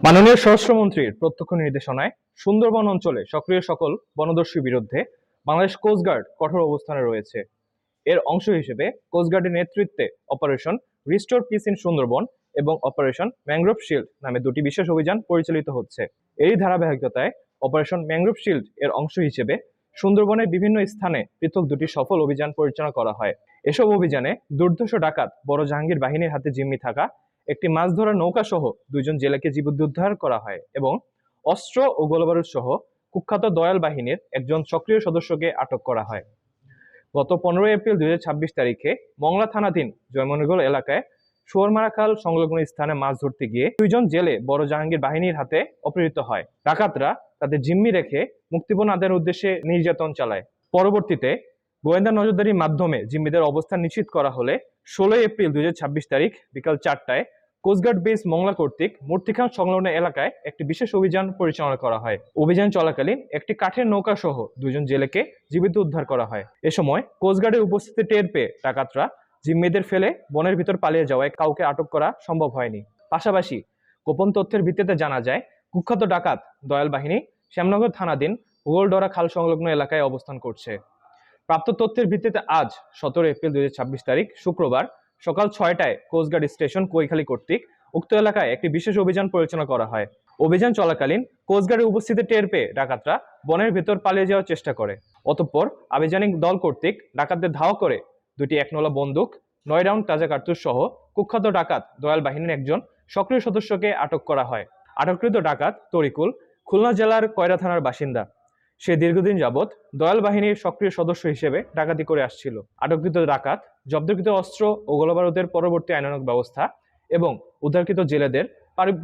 মাননীয় স্বরাষ্ট্রমন্ত্রীর প্রত্যক্ষ নির্দেশনায় সুন্দরবন অঞ্চলে সক্রিয় সকল বনদস্যুর বিরুদ্ধে বাংলাদেশ কোস্টগার্ড কঠোর অবস্থানে রয়েছে। এর অংশ হিসেবে কোস্টগার্ডের নেতৃত্বে operation restore piece in Sundarban এবং অপারেশন ম্যানগ্রোভ শিল্ড নামে দুটি বিশেষ অভিযান পরিচালিত হচ্ছে। এরই ধারাবাহিকতায় অপারেশন ম্যানগ্রোভ শিল্ড এর অংশ হিসেবে সুন্দরবনের বিভিন্ন স্থানে পৃথক দুটি সফল অভিযান পরিচালনা করা হয়। এসব অভিযানে দুর্ধর্ষ ডাকাত বড় জাহাঙ্গীর বাহিনীর হাতে জিম্মি থাকা একটি মাছ ধরার নৌকা সহ দুইজন জেলেকে জীবনোদ্ধার করা হয় এবং অস্ত্র ও গোলাবারুদ সহ কুখ্যাত দয়াল বাহিনীর একজন সক্রিয় সদস্যকে আটক করা হয়। গত 15 এপ্রিল 2026 তারিখে মংলা থানাধীন জয়মনিগল এলাকায় শুয়োরমারা খাল সংলগ্ন স্থানে মাছ ধরতে গিয়ে দুইজন জেলে বড় জাহাঙ্গীর বাহিনীর হাতে অপহৃত হয়। ডাকাতরা তাদের জিম্মি রেখে মুক্তিপণ আদায়ের উদ্দেশ্যে নির্যাতন চালায়। পরবর্তীতে গোয়েন্দা নজরদারির মাধ্যমে জিম্মিদের অবস্থান নিশ্চিত করা হলে 16 এপ্রিল 2026 তারিখ বিকাল 4টায় কোস্টগার্ড বেস মংলা কর্তৃক মূর্তিখান সংলগ্ন এলাকায় একটি বিশেষ অভিযান পরিচালনা করা হয়। অভিযান চলাকালীন একটি কাঠের নৌকা সহ দুজন জেলেকে জীবিত উদ্ধার করা হয়। এ সময় কোস্টগার্ডের উপস্থিতি টের পেয়ে ডাকাতরা জিম্মিদের ফেলে বনের ভিতর পালিয়ে যাওয়ায় কাউকে আটক করা সম্ভব হয়নি। পাশাপাশি গোপন তথ্যের ভিত্তিতে জানা যায় কুখ্যাত ডাকাত দয়াল বাহিনী শ্যামনগর থানাধীন হোগলডরা খাল সংলগ্ন এলাকায় অবস্থান করছে। প্রাপ্ত তথ্যের ভিত্তিতে আজ 17 এপ্রিল 2026 তারিখ শুক্রবার সকাল 6টায় কোস্টগার্ড স্টেশন কৈখালী কর্তৃক উক্ত এলাকায় একটি বিশেষ অভিযান পরিচালনা করা হয়। অভিযান চলাকালীন কোস্টগার্ডের উপস্থিতি টের পেয়ে ডাকাতরা বনের ভেতর পালিয়ে যাওয়ার চেষ্টা করে। অতঃপর আভিযানিক দল কর্তৃক ডাকাতদের ধাওয়া করে দুটি একনলা বন্দুক, 9 রাউন্ড তাজা কার্তুজ সহ কুখ্যাত ডাকাত দয়াল বাহিনীর একজন সক্রিয় সদস্যকে আটক করা হয়। আটককৃত ডাকাত তরিকুল খুলনা জেলার কয়রা থানার বাসিন্দা। সে দীর্ঘদিন যাবৎ দয়াল বাহিনীর সক্রিয় সদস্য হিসেবে ডাকাতি করে আসছিল। আটককৃত ডাকাত জব্দকৃত অস্ত্র ও গোলাবারুদের পরবর্তী আইনানুগ ব্যবস্থা এবং উদ্ধারকৃত জেলেদের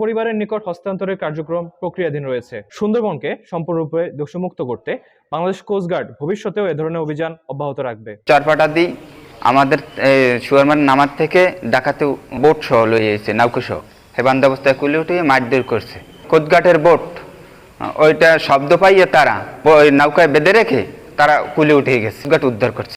পরিবারের নিকট হস্তান্তরের কার্যক্রম প্রক্রিয়াধীন রয়েছে। সুন্দরবনকে সম্পূর্ণরূপে দোষমুক্ত করতে বাংলাদেশ কোস্টগার্ড ভবিষ্যতেও এ ধরনের অভিযান অব্যাহত রাখবে। চরপাটা দিই আমাদের শুয়োরমার নামার থেকে ডাকাতে বোট সহ লইয়ে এসেছে, নৌকা সহ হেবান অবস্থায় কুলে উঠিয়ে মারধর করছে। কোস্টগার্ডের বোট ওইটা শব্দ পাইয়ে তারা ওই নৌকায় বেঁধে রেখে তারা কুলে উঠে গেছে, উদ্ধার করছে।